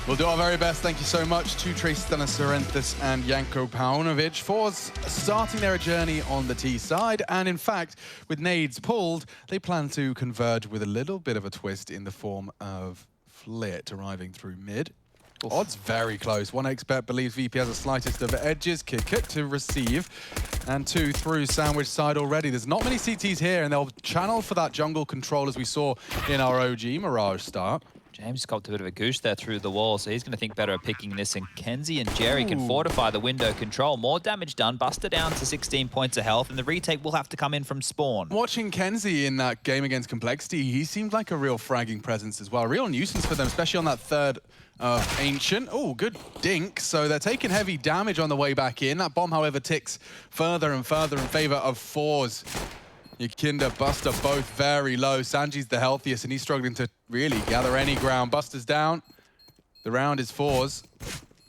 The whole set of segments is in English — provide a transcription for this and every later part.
We'll do our very best. Thank you so much to Trace Stanisarenthis and Janko Paunovic for starting their journey on the T side. And in fact, with nades pulled, they plan to converge with a little bit of a twist in the form of Flit arriving through mid. Oof. Odds very close. One expert believes VP has the slightest of edges. Kick it to receive. And two through sandwich side already. There's not many CTs here, and they'll channel for that jungle control as we saw in our OG Mirage start. James got a bit of a goose there through the wall, so he's going to think better of picking this. And Kenzie and Jerry can fortify the window control. More damage done. Buster down to 16 points of health, and the retake will have to come in from spawn. Watching Kenzie in that game against Complexity, he seemed like a real fragging presence as well. A real nuisance for them, especially on that third Ancient. Oh, good dink. So they're taking heavy damage on the way back in. That bomb, however, ticks further and further in favor of forZe. Yakinda, Buster, both very low. Sanji's the healthiest, and he's struggling to really gather any ground. Buster's down. The round is forZe.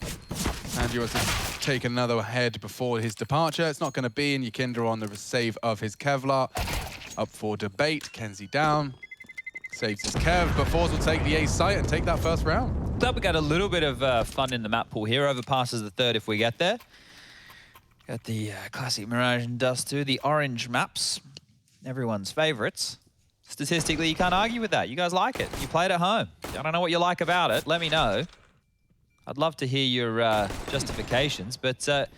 Sanji wants to take another head before his departure. It's not going to be, and Yakinda on the save of his Kevlar. Up for debate. Kenzie down. Saves his Kev, but forZe will take the ace site and take that first round. Glad we got a little bit of fun in the map pool here. Overpasses the third if we get there. Got the classic Mirage and Dust 2, the orange maps. Everyone's favorites. Statistically, you can't argue with that. You guys like it. You play it at home. I don't know what you like about it. Let me know. I'd love to hear your justifications, but at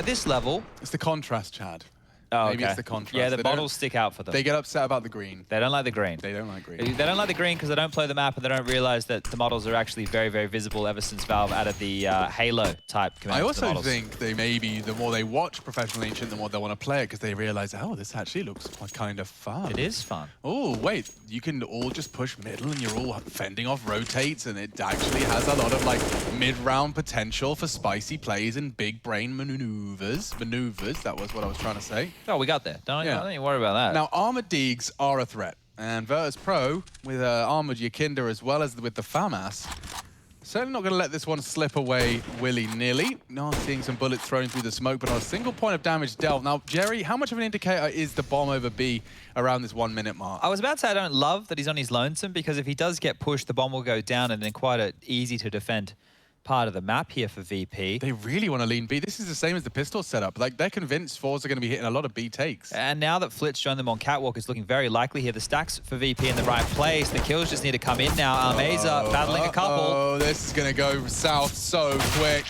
this level... It's the contrast, Chad. Oh, Maybe okay. it's the contrast. Yeah, the bottles stick out for them. They get upset about the green. They don't like the green. They don't like green. They don't like the green because they don't play the map and they don't realize that the models are actually very, very visible ever since Valve added the Halo type command. I also think they maybe, the more they watch Professional Ancient, the more they want to play it because they realize, oh, this actually looks kind of fun. It is fun. Oh, wait, you can all just push middle and you're all fending off rotates, and it actually has a lot of like mid-round potential for spicy plays and big brain maneuvers. That was what I was trying to say. Oh, we got there. Don't you worry about that. Now, armored Deegs are a threat, and Virtus.pro with armored Yakinda as well as with the FAMAS, certainly not going to let this one slip away willy-nilly. Not seeing some bullets thrown through the smoke, but on a single point of damage dealt. Now, Jerry, how much of an indicator is the bomb over B around this 1 minute mark? I was about to say I don't love that he's on his lonesome, because if he does get pushed, the bomb will go down, and then quite an easy to defend part of the map here for VP. They really want to lean B. This is the same as the pistol setup. Like, they're convinced forZe are going to be hitting a lot of B takes. And now that Flit's joined them on Catwalk, it's looking very likely here. The stacks for VP in the right place. The kills just need to come in now. Almeza battling a couple. Oh, this is going to go south so quick.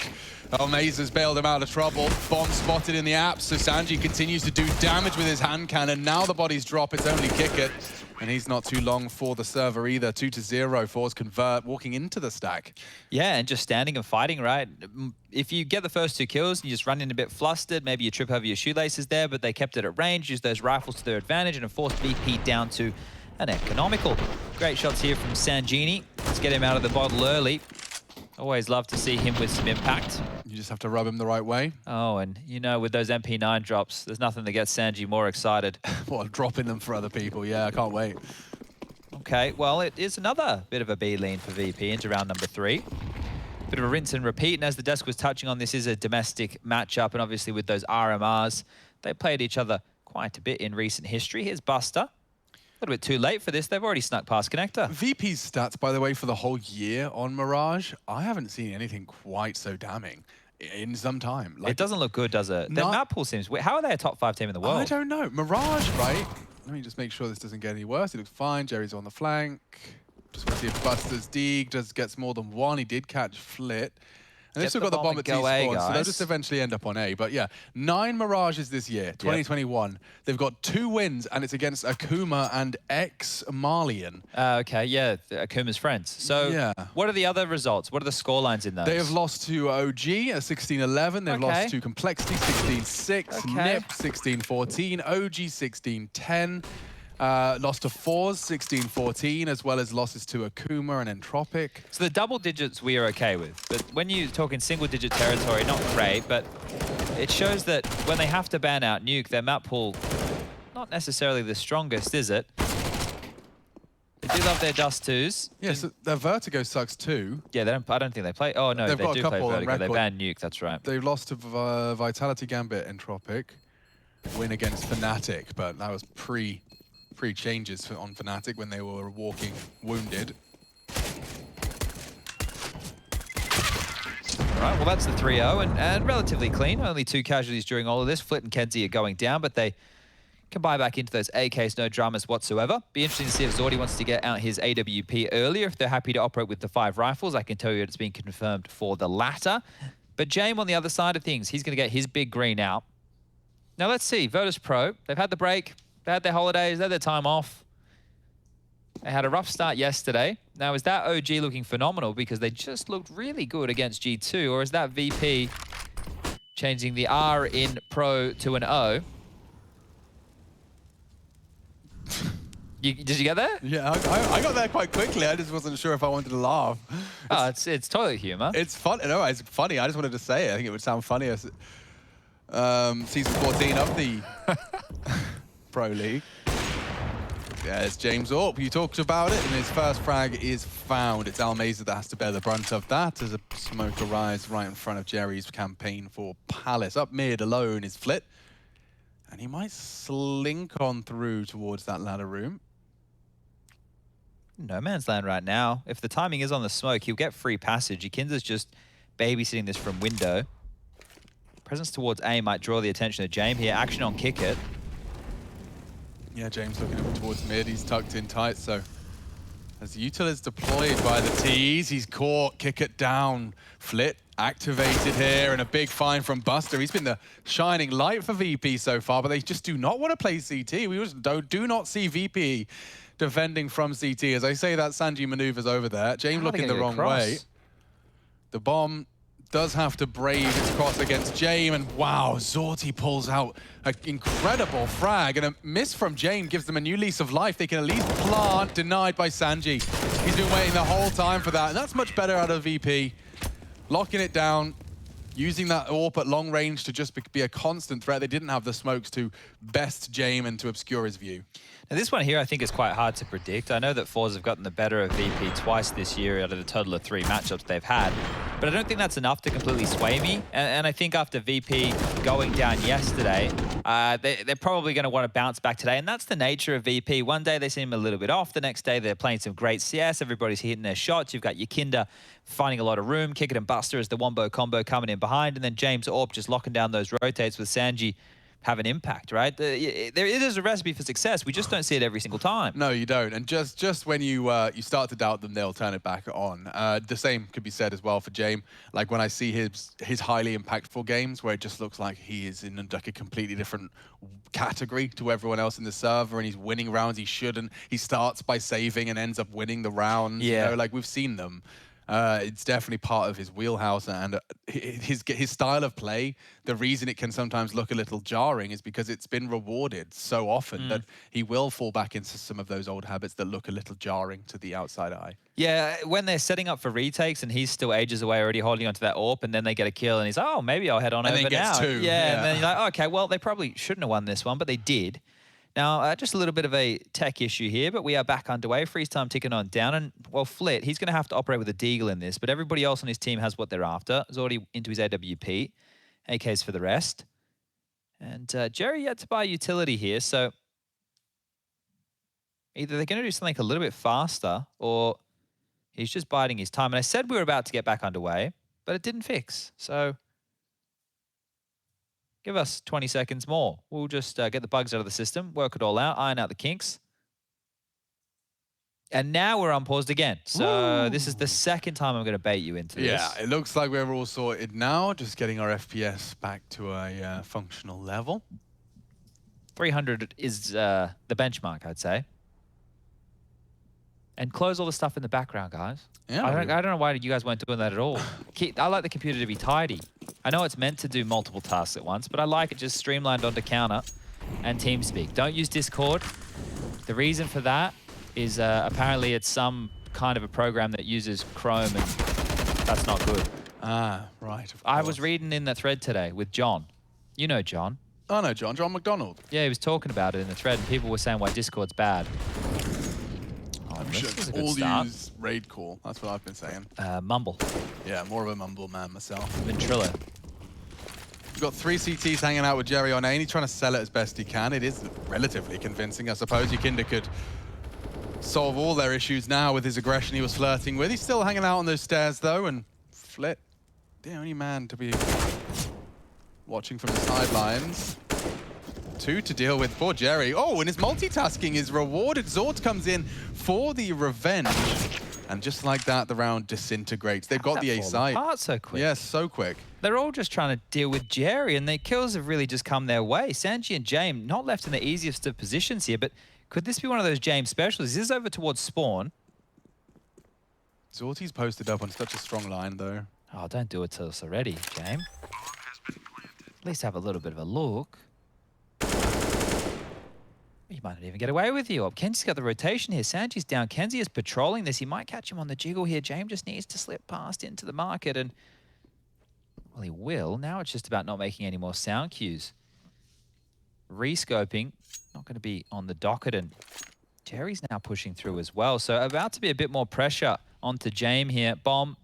Almeza's bailed him out of trouble. Bomb spotted in the apps, so Sanji continues to do damage with his hand cannon. Now the bodies drop, it's only kick it. And he's not too long for the server either. 2-0, forZe convert, walking into the stack. Yeah, and just standing and fighting, right? If you get the first 2 kills, and you just run in a bit flustered, maybe you trip over your shoelaces there, but they kept it at range, used those rifles to their advantage, and have forced VP down to an economical. Great shots here from Sangini. Let's get him out of the bottle early. Always love to see him with some impact. You just have to rub him the right way. Oh, and you know, with those MP9 drops, there's nothing that gets Sanji more excited. Well, dropping them for other people. Yeah, I can't wait. Okay, well, it is another bit of a B lean for VP into round number 3. Bit of a rinse and repeat, and as the desk was touching on, this is a domestic matchup, and obviously with those RMRs, they played each other quite a bit in recent history. Here's Buster. A little bit too late for this. They've already snuck past Connector. VP's stats, by the way, for the whole year on Mirage, I haven't seen anything quite so damning in some time. Like, it doesn't look good, does it? Their map pool seems weird. How are they a top 5 team in the world? I don't know. Mirage, right? Let me just make sure this doesn't get any worse. It looks fine. Jerry's on the flank. Just want to see if Buster's Deeg gets more than one. He did catch Flit. And they've still got the bomb at T-spawn, so they'll just eventually end up on A. But yeah, 9 Mirages this year, 2021. Yep. They've got 2 wins, and it's against Akuma and ex-Malian. Okay, yeah, Akuma's friends. So yeah. What are the other results? What are the scorelines in those? They have lost to OG at 16-11. They've lost to Complexity 16-6, Nip 16-14, OG 16-10. Lost to forZe 16-14, as well as losses to Akuma and Entropic. So the double digits we are okay with, but when you talk in single digit territory, not great, but it shows that when they have to ban out Nuke, their map pool, not necessarily the strongest, is it? They do love their Dust 2s. Yeah, so their Vertigo sucks too. Yeah, I don't think they play. Oh no, They've got do a couple play Vertigo. on They banned Nuke, that's right. They've lost to Vitality Gambit Entropic. Win against Fnatic, but that was pre-changes on Fnatic when they were walking wounded. Right, well, that's the 3-0 and relatively clean. Only 2 casualties during all of this. Flit and kenzie are going down, but they can buy back into those AKs, no dramas whatsoever. Be interesting to see if zordy wants to get out his AWP earlier. If they're happy to operate with the 5 rifles, I can tell you it's been confirmed for the latter. But James, on the other side of things, he's going to get his big green out. Now, let's see. Virtus.pro, they've had the break. They had their holidays. They had their time off. They had a rough start yesterday. Now, is that OG looking phenomenal because they just looked really good against G2? Or is that VP changing the R in Pro to an O? Did you get there? Yeah, I got there quite quickly. I just wasn't sure if I wanted to laugh. Oh, it's toilet humor. It's fun. No, it's funny. I just wanted to say it. I think it would sound funnier. Season 14 of the Pro League. Yeah, it's James Orp. You talked about it, and his first frag is found. It's Almeza that has to bear the brunt of that as a smoke arrives right in front of Jerry's campaign for Palace. Up mid alone is Flit. And he might slink on through towards that ladder room. No man's land right now. If the timing is on the smoke, he'll get free passage. Yakinza's just babysitting this from window. Presence towards A might draw the attention of James here. Action on kick it. Yeah, James looking up towards mid. He's tucked in tight, so as the util is deployed by the T's, he's caught. Kick it down. Flit activated here, and a big find from Buster. He's been the shining light for VP so far, but they just do not want to play CT. We just do not see VP defending from CT. As I say that, Sanji maneuvers over there. James looking the wrong way. The bomb does have to brave its cross against James, and wow, zordy pulls out an incredible frag, and a miss from James gives them a new lease of life. They can at least plant, denied by Sanji. He's been waiting the whole time for that, and that's much better out of VP. Locking it down, using that AWP at long range to just be a constant threat. They didn't have the smokes to best James and to obscure his view. Now, this one here I think is quite hard to predict. I know that forZe have gotten the better of VP twice this year out of the total of 3 matchups they've had, but I don't think that's enough to completely sway me. And I think after VP going down yesterday, they're probably going to want to bounce back today, and that's the nature of VP. One day they seem a little bit off, the next day they're playing some great CS, everybody's hitting their shots. You've got Yakinda finding a lot of room, Kick It and Buster as the wombo combo coming in behind, and then James Orp just locking down those rotates with Sanji have an impact, right? It is a recipe for success. We just don't see it every single time. No, you don't. And just when you start to doubt them, they'll turn it back on. The same could be said as well for James. Like when I see his highly impactful games where it just looks like he is in like a completely different category to everyone else in the server, and he's winning rounds he shouldn't. He starts by saving and ends up winning the round. Yeah. You know, like we've seen them. It's definitely part of his wheelhouse, and his style of play, the reason it can sometimes look a little jarring is because it's been rewarded so often that he will fall back into some of those old habits that look a little jarring to the outside eye. Yeah, when they're setting up for retakes and he's still ages away already holding onto that AWP, and then they get a kill and he's, oh, maybe I'll head on over now. And then gets 2. Yeah, and then you're like, okay, well, they probably shouldn't have won this one, but they did. Now, just a little bit of a tech issue here, but we are back underway. Freeze time ticking on down. And, well, Flit, he's going to have to operate with a deagle in this, but everybody else on his team has what they're after. Zordy into his AWP. AKs for the rest. And Jerry yet to buy utility here, so either they're going to do something a little bit faster or he's just biding his time. And I said we were about to get back underway, but it didn't fix. So give us 20 seconds more. We'll just get the bugs out of the system, work it all out, iron out the kinks. And now we're unpaused again. So this is the second time I'm going to bait you into this. Yeah, it looks like we're all sorted now, just getting our FPS back to a functional level. 300 is the benchmark, I'd say. And close all the stuff in the background, guys. Yeah, I don't know why you guys weren't doing that at all. I like the computer to be tidy. I know it's meant to do multiple tasks at once, but I like it just streamlined onto counter and TeamSpeak. Don't use Discord. The reason for that is apparently it's some kind of a program that uses Chrome, and that's not good. Ah, right. I was reading in the thread today with John. You know John. Oh, no, John McDonald. Yeah, he was talking about it in the thread, and people were saying why Discord's bad. This is a good start. Use raid call. That's what I've been saying. Mumble. Yeah, more of a mumble man myself. Ventrilo. We've got 3 CTs hanging out with Jerry on A, and he's trying to sell it as best he can. It is relatively convincing. I suppose Yakinda could solve all their issues now with his aggression he was flirting with. He's still hanging out on those stairs, though, and Flit the only man to be watching from the sidelines. 2 to deal with for Jerry. Oh, and his multitasking is rewarded. Zord comes in for the revenge. And just like that, the round disintegrates. They've got the A site. Apart so quick. Yes, so quick. They're all just trying to deal with Jerry, and their kills have really just come their way. Sanji and James not left in the easiest of positions here, but could this be one of those James specials? This is over towards spawn. Zorti's posted up on such a strong line, though. Oh, don't do it to us already, James. At least have a little bit of a look. He might not even get away with you. Oh, Kenzi's got the rotation here. Sanji's down. Kenzie is patrolling this. He might catch him on the jiggle here. James just needs to slip past into the market, and well, he will. Now it's just about not making any more sound cues. Rescoping, not going to be on the docket, and Jerry's now pushing through as well. So about to be a bit more pressure onto James here. Bomb.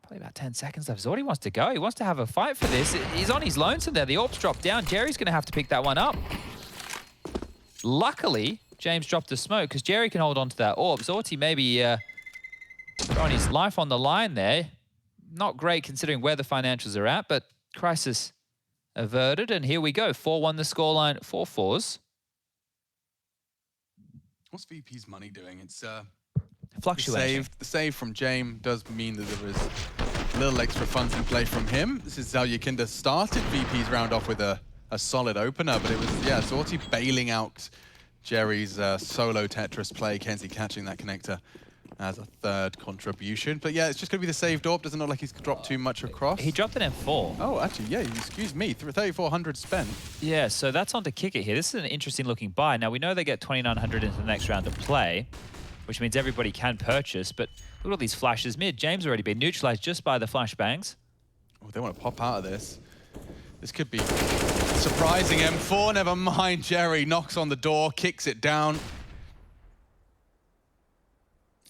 Probably about 10 seconds left. Zordi wants to go. He wants to have a fight for this. He's on his lonesome there. The AWP's dropped down. Jerry's going to have to pick that one up. Luckily, James dropped the smoke because Jerry can hold on to that AWP. Zorti maybe throwing his life on the line there. Not great considering where the financials are at, but crisis averted. And here we go. 4-1 the scoreline for forZe. What's VP's money doing? It's Fluctuating. The save from James does mean that there was a little extra funds in play from him. This is how Yakinda started VP's round off with a solid opener, but it was, yeah, Zorti bailing out Jerry's solo Tetris play. Kenzie catching that connector as a third contribution. But yeah, it's just going to be the saved AWP. Doesn't look like he's dropped too much across. He dropped an M4. Oh, actually, yeah, excuse me, 3,400 spent. Yeah, so that's on to kick it here. This is an interesting looking buy. Now, we know they get 2,900 into the next round of play, which means everybody can purchase, but look at all these flashes mid. James already been neutralized just by the flashbangs. Oh, they want to pop out of this. This could be surprising. M4, never mind. Jerry knocks on the door, kicks it down.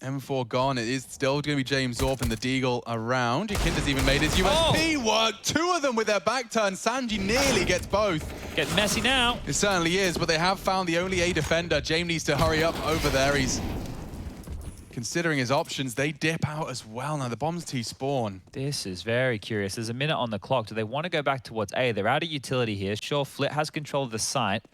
M4 gone. It is still going to be James Zorp and the Deagle around. Yakinda's even made his USP work. 2 of them with their back turn. Sanji nearly gets both. Getting messy now. It certainly is, but they have found the only A defender. James needs to hurry up over there. He's considering his options. They dip out as well. Now the bombs T-spawn. This is very curious. There's a minute on the clock. Do they want to go back towards A? They're out of utility here. Sure, Flit has control of the site,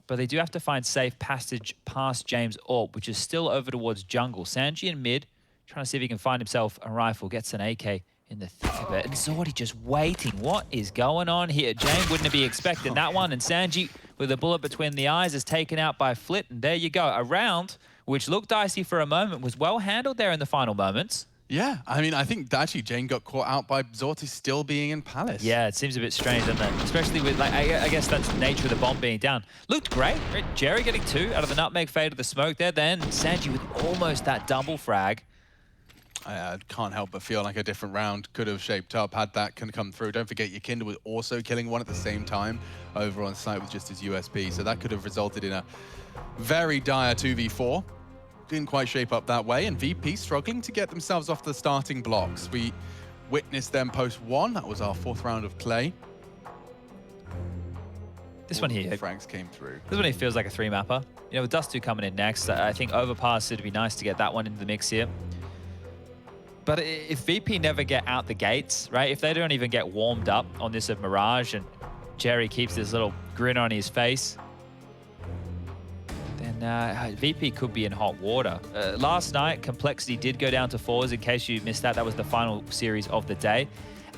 but they do have to find safe passage past James AWP, which is still over towards jungle. Sanji in mid, trying to see if he can find himself a rifle. Gets an AK in the thick of it. And Zordi just waiting. What is going on here? James wouldn't be expecting that one. And Sanji, with a bullet between the eyes, is taken out by Flit. And there you go. A round which looked dicey for a moment, was well handled there in the final moments. Yeah, I mean, I think actually Jane got caught out by Zorti still being in Palace. Yeah, it seems a bit strange, doesn't it? Especially with, like, I guess that's the nature of the bomb being down. Looked great. Right? Jerry getting 2 out of the nutmeg fade of the smoke there. Then Sanji with almost that double frag. I can't help but feel like a different round could have shaped up had that come through. Don't forget, Yakinda was also killing one at the same time over on site with just his USP. So that could have resulted in a very dire 2v4. Didn't quite shape up that way, and VP struggling to get themselves off the starting blocks. We witnessed them post 1. That was our 4th round of clay. This one here, Franks came through. This one here feels like a 3-mapper. You know, with Dust 2 coming in next, I think Overpass, it'd be nice to get that one into the mix here. But if VP never get out the gates, right, if they don't even get warmed up on this of Mirage and Jerry keeps this little grin on his face, then VP could be in hot water. Last night, Complexity did go down to forZe. In case you missed that, that was the final series of the day.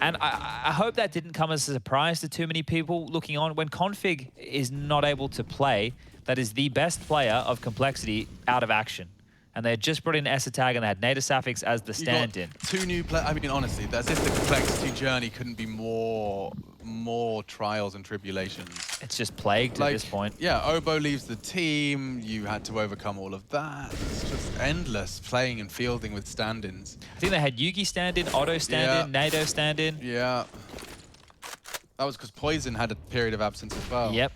And I hope that didn't come as a surprise to too many people looking on. When Config is not able to play, that is the best player of Complexity out of action. And they had just brought in Esatag and they had Nader Safix as the stand-in. 2 new players. I mean, honestly, as if the Complexity journey couldn't be more trials and tribulations. It's just plagued at this point. Yeah, Obo leaves the team. You had to overcome all of that. It's just endless playing and fielding with stand-ins. I think they had Yugi stand-in, Otto stand-in, Nader stand-in. Yeah. That was because Poison had a period of absence as well. Yep.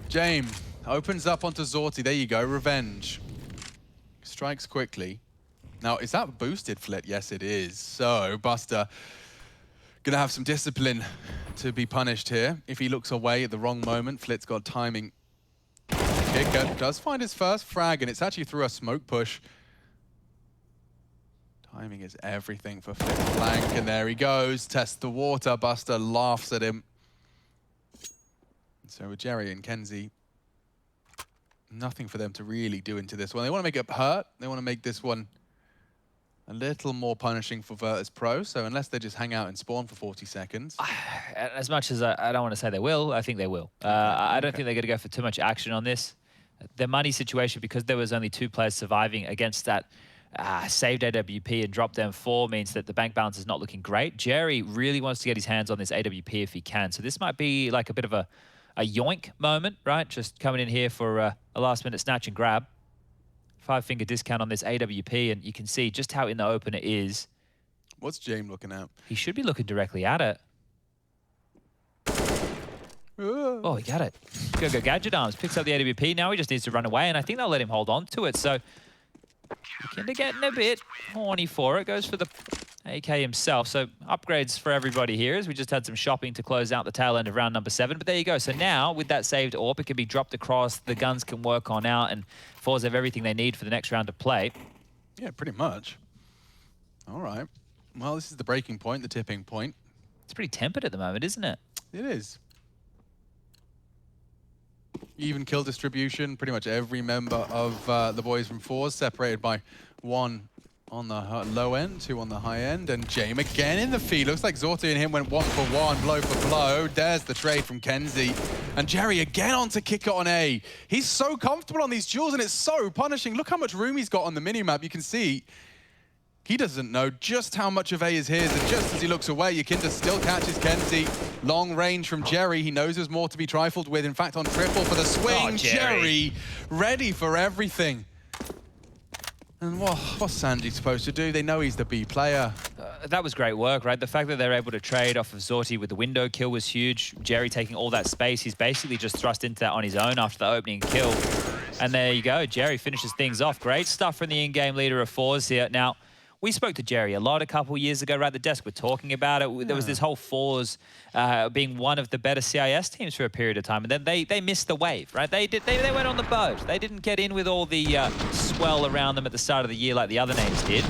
James opens up onto Zorti. There you go, revenge. Strikes quickly. Now, is that boosted Flit? Yes, it is. So, Buster gonna have some discipline to be punished here. If he looks away at the wrong moment, Flit's got timing. Kicker does find his first frag, and it's actually through a smoke push. Timing is everything for Blank, and there he goes. Test the water. Buster laughs at him. So with Jerry and kenzie, nothing for them to really do into this one. They want to make it hurt. They want to make this one a little more punishing for Virtus.pro. So unless they just hang out and spawn for 40 seconds. As much as I don't want to say they will, I think they will. I don't think they're going to go for too much action on this. The money situation, because there was only 2 players surviving against that saved AWP and dropped down 4, means that the bank balance is not looking great. Jerry really wants to get his hands on this AWP if he can. So this might be like a bit of a yoink moment, right? Just coming in here for a last-minute snatch and grab. 5-finger discount on this AWP, and you can see just how in the open it is. What's James looking at? He should be looking directly at it. Oh, he got it. Go Gadget Arms. Picks up the AWP. Now he just needs to run away, and I think they'll let him hold on to it. So Kinda getting a bit horny for it. Goes for the AK himself. So upgrades for everybody here, as we just had some shopping to close out the tail end of round number 7. But there you go. So now with that saved AWP, it can be dropped across. The guns can work on out, and forZe have everything they need for the next round of play. Yeah, pretty much. All right. Well, this is the breaking point, the tipping point. It's pretty tempered at the moment, isn't it? It is. Even kill distribution. Pretty much every member of the boys from forZe separated by 1 on the low end, 2 on the high end, and Jame again in the feed. Looks like Zorti and him went 1 for 1, blow for blow. There's the trade from kenzie. And Jerry again on to kick it on A. He's so comfortable on these duels, and it's so punishing. Look how much room he's got on the minimap. You can see he doesn't know just how much of A is his, and just as he looks away, Yakinda still catches kenzie. Long range from Jerry. He knows there's more to be trifled with. In fact, on triple for the swing. Oh, Jerry ready for everything. And what's Sanji supposed to do? They know he's the B player. That was great work, right? The fact that they're able to trade off of Zorti with the window kill was huge. Jerry taking all that space. He's basically just thrust into that on his own after the opening kill. And there you go. Jerry finishes things off. Great stuff from the in-game leader of forZe here. Now, we spoke to Jerry a lot a couple years ago, right at the desk. We're talking about it. There was this whole forZe being one of the better CIS teams for a period of time, and then they missed the wave, right? They went on the boat. They didn't get in with all the swell around them at the start of the year like the other names did.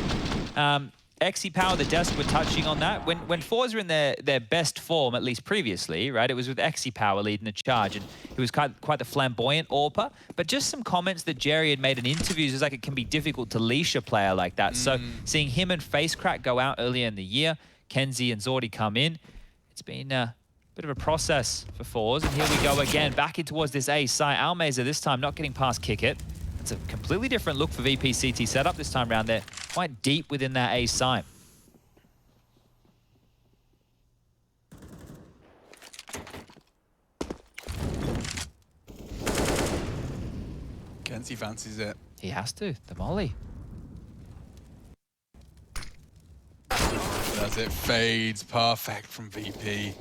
XE Power, the desk, were touching on that. When forZe were in their best form, at least previously, right, it was with XE Power leading the charge, and he was quite the flamboyant AWPer. But just some comments that Jerry had made in interviews is like it can be difficult to leash a player like that. So seeing him and FaceCrack go out earlier in the year, kenzie and Zorti come in, it's been a bit of a process for forZe. And here we go again, back in towards this A site. Almeza this time not getting past Kick It. It's a completely different look for VPCT setup this time around. They're quite deep within that A site. kenzie fancies it. He has to, the molly. Does it, fades, perfect from VP.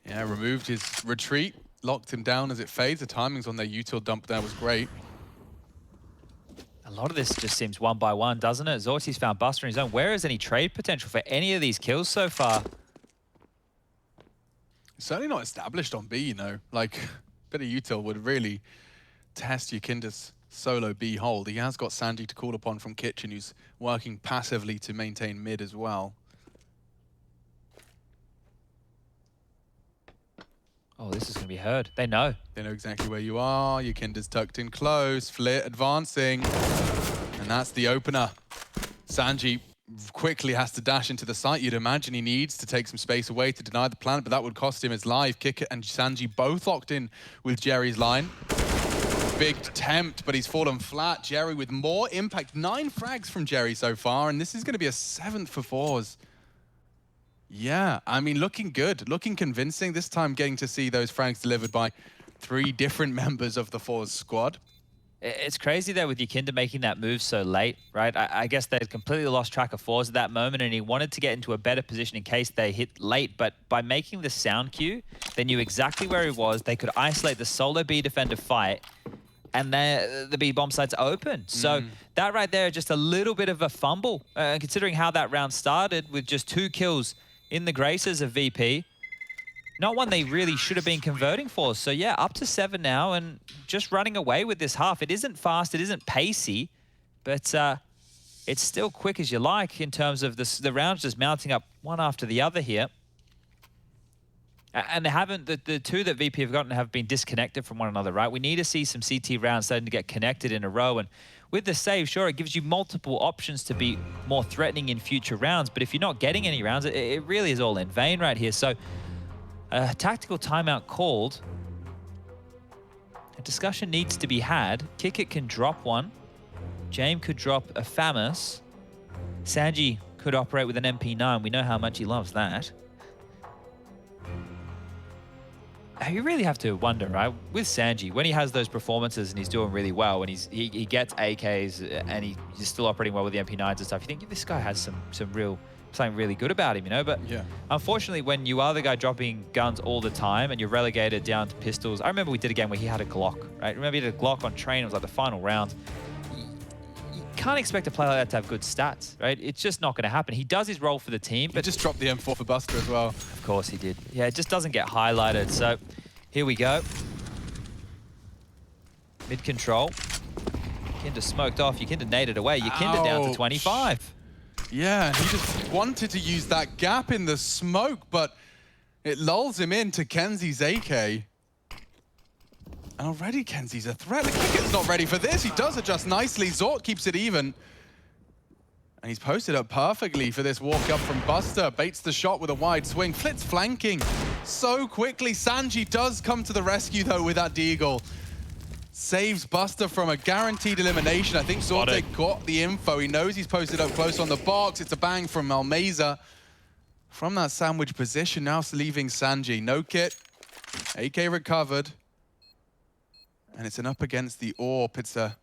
Yeah, removed his retreat, locked him down as it fades. The timings on their util dump there was great. A lot of this just seems one by one, doesn't it? Zorti's found Buster in his own. Where is any trade potential for any of these kills so far? It's certainly not established on B, you know. Like, a bit of util would really test Yakinda's solo B hold. He has got Sanji to call upon from Kitchen, who's working passively to maintain mid as well. Oh, this is going to be heard. They know. They know exactly where you are. Yakinda's tucked in close. Flit advancing. And that's the opener. Sanji quickly has to dash into the site. You'd imagine he needs to take some space away to deny the plant, but that would cost him his life. Kick It and Sanji both locked in with Jerry's line. Big attempt, but he's fallen flat. Jerry with more impact. 9 frags from Jerry so far, and this is going to be a 7th for forZe. Yeah, I mean, looking good, looking convincing. This time getting to see those frags delivered by 3 different members of the forZe squad. It's crazy though with Yakinda making that move so late, right? I guess they'd completely lost track of forZe at that moment, and he wanted to get into a better position in case they hit late. But by making the sound cue, they knew exactly where he was. They could isolate the solo B defender fight, and the B bomb site's open. So that right there, just a little bit of a fumble, considering how that round started with just 2 kills in the graces of VP. Not one they really should have been converting for. So yeah, up to 7 now and just running away with this half. It isn't fast, it isn't pacey, but it's still quick as you like in terms of the rounds just mounting up one after the other here. And they haven't, the two that VP have gotten have been disconnected from one another, right? We need to see some CT rounds starting to get connected in a row. And with the save, sure, it gives you multiple options to be more threatening in future rounds. But if you're not getting any rounds, it really is all in vain right here. So a tactical timeout called. A discussion needs to be had. Kickit can drop one. James could drop a FAMAS. Sanji could operate with an MP9. We know how much he loves that. You really have to wonder, right? With Sanji, when he has those performances and he's doing really well, and he gets AKs and he's still operating well with the MP9s and stuff, you think this guy has something really good about him, you know? But yeah, unfortunately, when you are the guy dropping guns all the time and you're relegated down to pistols, I remember we did a game where he had a Glock, right? Remember he had a Glock on train. It was like the final round. You can't expect a player like that to have good stats, right? It's just not going to happen. He does his role for the team, but he just dropped the M4 for Buster as well. Of course he did. Yeah, it just doesn't get highlighted. So here we go. Mid control. Yikinda smoked off. Yikinda naded away. Yikinda down to 25. Yeah, he just wanted to use that gap in the smoke, but it lulls him into Kenzie's AK. And already Kenzie's a threat. The Kickit's not ready for this. He does adjust nicely. Zort keeps it even. And he's posted up perfectly for this walk up from Buster. Baits the shot with a wide swing. Flitz flanking so quickly. Sanji does come to the rescue, though, with that deagle. Saves Buster from a guaranteed elimination. I think Zorte got the info. He knows he's posted up close on the box. It's a bang from Almeza. From that sandwich position, now leaving Sanji. No kit. AK recovered. And it's an up against the AWP. It's a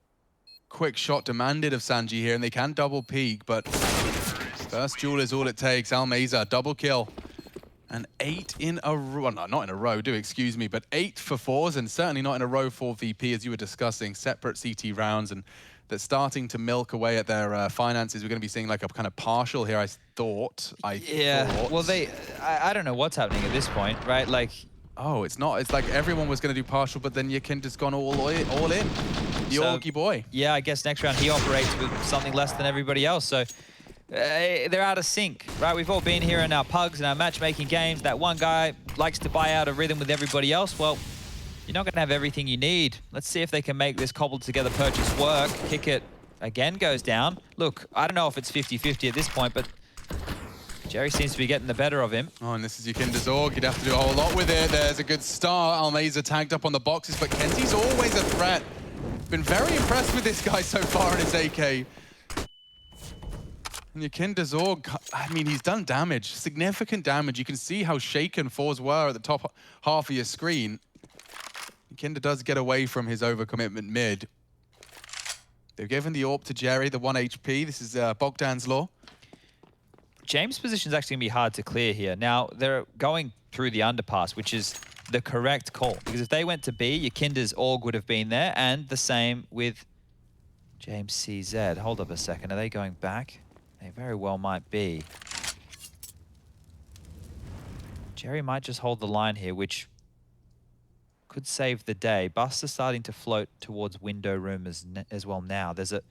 quick shot demanded of Sanji here, and they can double peek, but first duel is all it takes. Almeza, double kill. And 8 in a row, well, no, not in a row, excuse me, but 8 for forZe, and certainly not in a row for VP, as you were discussing, separate CT rounds, and they're starting to milk away at their finances. We're going to be seeing like a kind of partial here, I thought. Well, I don't know what's happening at this point, right? Like, oh, it's not. It's like everyone was going to do partial, but then Yikinda's gone all in. The Orgy boy. Yeah, I guess next round he operates with something less than everybody else. So they're out of sync, right? We've all been here in our pugs and our matchmaking games. That one guy likes to buy out a rhythm with everybody else. Well, you're not going to have everything you need. Let's see if they can make this cobbled together purchase work. Kickit again goes down. Look, I don't know if it's 50-50 at this point, but Jerry seems to be getting the better of him. Oh, and this is Yikinda's Org. You'd have to do a whole lot with it. There's a good start. Almeza tagged up on the boxes, but Kenzie's always a threat. Been very impressed with this guy so far in his AK. And Yikinda's Org, I mean, he's done damage, significant damage. You can see how shaken forZe were at the top half of your screen. Yikinda does get away from his overcommitment mid. They've given the AWP to Jerry, the 1 HP. This is Bogdan's Law. James' position is actually going to be hard to clear here. Now, they're going through the underpass, which is the correct call. Because if they went to B, Yikinda's Org would have been there, and the same with James CZ. Hold up a second. Are they going back? They very well might be. Jerry might just hold the line here, which could save the day. Buster's starting to float towards window room as well now. There's a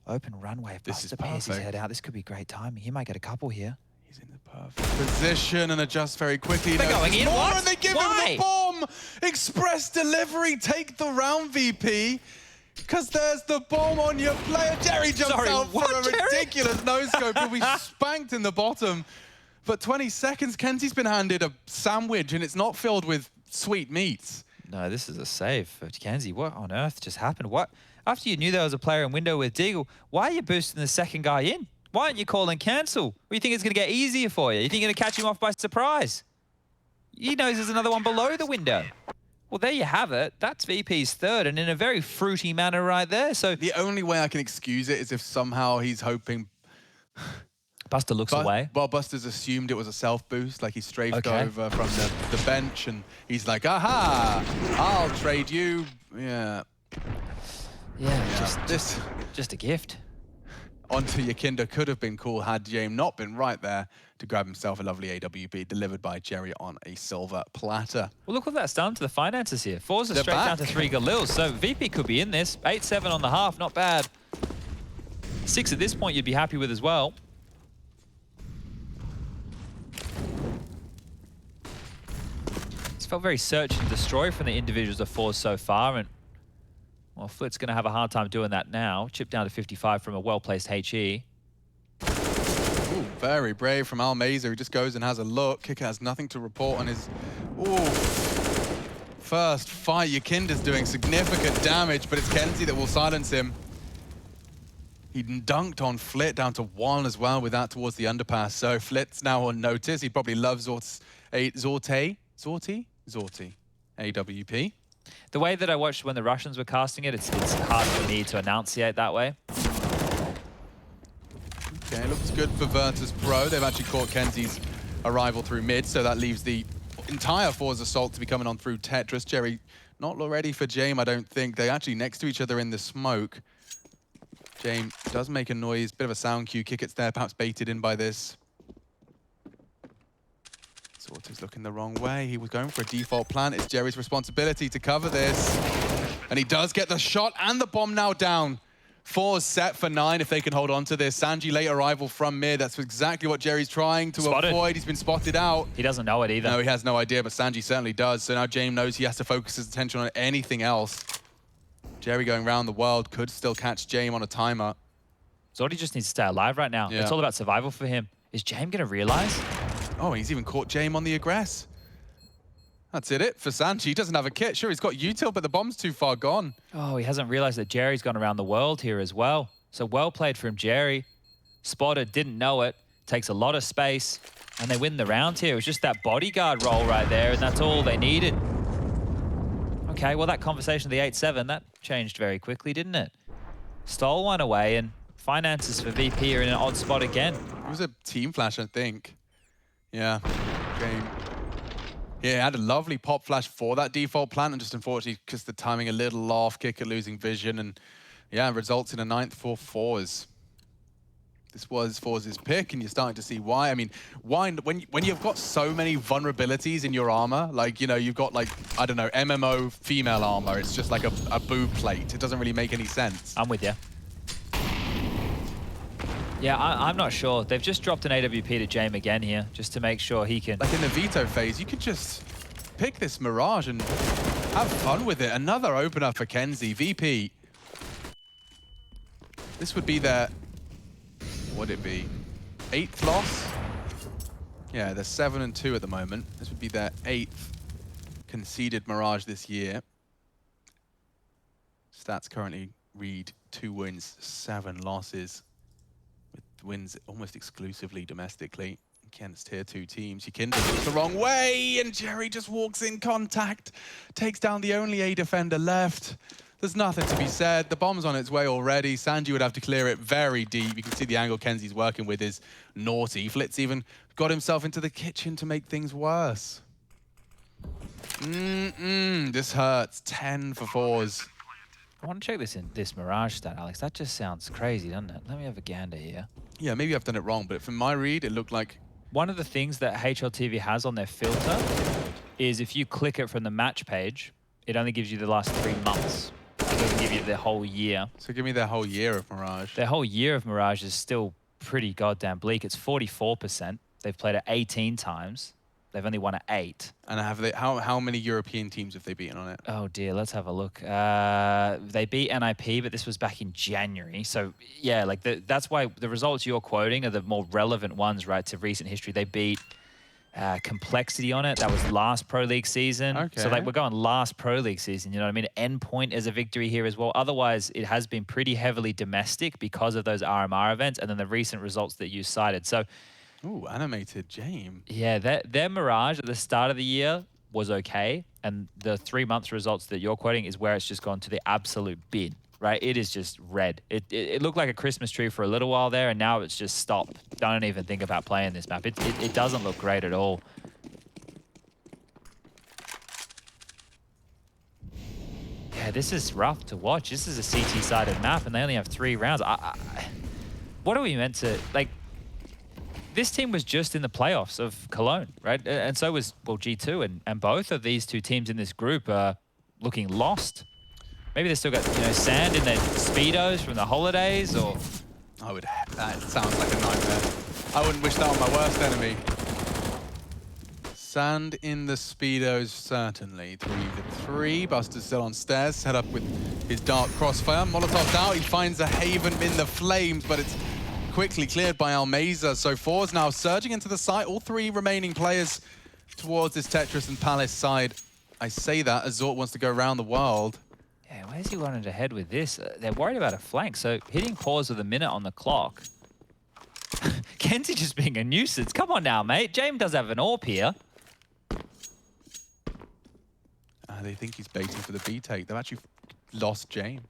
open runway. If Buster pays his head out, this could be great timing. He might get a couple here. He's in the perfect position and adjusts very quickly. They're going in. What? And they give him the bomb! Express delivery. Take the round, VP. Because there's the bomb on your player. Jerry jumps out for a ridiculous no-scope. He'll be spanked in the bottom. But 20 seconds, Kenzie's been handed a sandwich, and it's not filled with sweet meats. No, this is a save for Kenzie. What on earth just happened? What? After you knew there was a player in window with Deagle, why are you boosting the second guy in? Why aren't you calling cancel? Or you think it's going to get easier for you? You think you're going to catch him off by surprise? He knows there's another one below the window. Well, there you have it. That's VP's third, and in a very fruity manner right there. So the only way I can excuse it is if somehow he's hoping... Buster looks away. Well, Buster's assumed it was a self-boost, like he strafed over from the bench, and he's like, aha, I'll trade you. Yeah. Yeah, just a gift. Onto Yikinda could have been cool had James not been right there to grab himself a lovely AWP delivered by Jerry on a silver platter. Well, look what that's done to the finances here. forZe straight down to 3 Galils, so VP could be in this. 8-7 on the half, not bad. 6 at this point you'd be happy with as well. It's felt very search and destroy from the individuals of forZe so far, and well, Flit's going to have a hard time doing that now. Chip down to 55 from a well-placed HE. Ooh, very brave from Almeza, who just goes and has a look. Kicker has nothing to report on his... Ooh. First fight, Yakinda's doing significant damage, but it's kenzie that will silence him. He dunked on Flit down to 1 as well with that towards the underpass. So Flit's now on notice. He probably loves Zorti, AWP. The way that I watched when the Russians were casting it, it's hard for me to enunciate that way. Okay, looks good for Virtus.pro. They've actually caught kenzie's arrival through mid, so that leaves the entire forZe assault to be coming on through Tetris. Jerry not ready for Jame, I don't think. They're actually next to each other in the smoke. Jame does make a noise, bit of a sound cue. Kickit's there, perhaps baited in by this. Sorter's looking the wrong way. He was going for a default plan. It's Jerry's responsibility to cover this. And he does get the shot and the bomb now down. forZe set for 9 if they can hold on to this. Sanji late arrival from mid. That's exactly what Jerry's trying to avoid. He's been spotted out. He doesn't know it either. No, he has no idea, but Sanji certainly does. So now Jame knows he has to focus his attention on anything else. Jerry going around the world could still catch Jame on a timer. Zorti just needs to stay alive right now. Yeah. It's all about survival for him. Is Jame going to realize? Oh, he's even caught Jame on the aggress. That's it for Sanji. He doesn't have a kit. Sure, he's got util, but the bomb's too far gone. Oh, he hasn't realized that Jerry's gone around the world here as well. So well played from Jerry. Spotted, didn't know it. Takes a lot of space, and they win the round here. It was just that bodyguard role right there, and that's all they needed. Okay, well, that conversation of the 8-7, that changed very quickly, didn't it? Stole one away, and finances for VP are in an odd spot again. It was a team flash, I think. Yeah, Jame. Yeah, had a lovely pop flash for that default plan, and just unfortunately, because the timing a little off, Kicker losing vision, and yeah, results in a 9th for forZe. This was forZe's pick, and you're starting to see why. I mean, why when you've got so many vulnerabilities in your armor, like, you know, you've got like, I don't know, MMO female armor, it's just like a boob plate. It doesn't really make any sense. I'm with you. Yeah, I'm not sure. They've just dropped an AWP to Jame again here, just to make sure he can... Like in the veto phase, you could just pick this Mirage and have fun with it. Another opener for kenzie. VP. This would be their... What would it be? 8th loss? Yeah, they're 7-2 at the moment. This would be their 8th conceded Mirage this year. Stats currently read 2 wins, 7 losses. With wins almost exclusively domestically against tier 2 teams. Yakinda goes the wrong way, and Jerry just walks in contact, takes down the only A defender left. There's nothing to be said. The bomb's on its way already. Sanji would have to clear it very deep. You can see the angle kenzie's working with is naughty. Flit's even got himself into the kitchen to make things worse. This hurts. 10 for forZe. I want to check this Mirage stat, Alex. That just sounds crazy, doesn't it? Let me have a gander here. Yeah, maybe I've done it wrong, but from my read, it looked like... One of the things that HLTV has on their filter is if you click it from the match page, it only gives you the last 3 months. It doesn't give you the whole year. So give me their whole year of Mirage. Their whole year of Mirage is still pretty goddamn bleak. It's 44%. They've played it 18 times. They've only won at 8. And have they? How many European teams have they beaten on it? Oh dear, let's have a look. They beat NIP, but this was back in January. So yeah, like that's why the results you're quoting are the more relevant ones, right, to recent history. They beat Complexity on it. That was last Pro League season. Okay. So like we're going last Pro League season, you know what I mean? Endpoint is a victory here as well. Otherwise, it has been pretty heavily domestic because of those RMR events and then the recent results that you cited. So ooh, animated Jame. yeah, their Mirage at the start of the year was okay. And the 3 months results that you're quoting is where it's just gone to the absolute bin, right? It is just red. It looked like a Christmas tree for a little while there, and now it's just stopped. Don't even think about playing this map. It doesn't look great at all. Yeah, this is rough to watch. This is a CT-sided map, and they only have 3 rounds. What are we meant to... like? This team was just in the playoffs of Cologne, right? And so was, well, G2, and both of these 2 teams in this group are looking lost. Maybe they still got, you know, sand in their Speedos from the holidays, or... That sounds like a nightmare. I wouldn't wish that on my worst enemy. Sand in the Speedos, certainly. 3v3. Buster's still on stairs, set up with his dark crossfire. Molotov's out, he finds a haven in the flames, but it's quickly cleared by Almeza. So forZe now surging into the site. All three remaining players towards this Tetris and Palace side. I say that as Zort wants to go around the world. Yeah, where's he wanting to head with this? They're worried about a flank, so hitting pause with a minute on the clock. kenzie just being a nuisance. Come on now, mate. James does have an AWP here. They think he's baiting for the B take. They've actually lost James.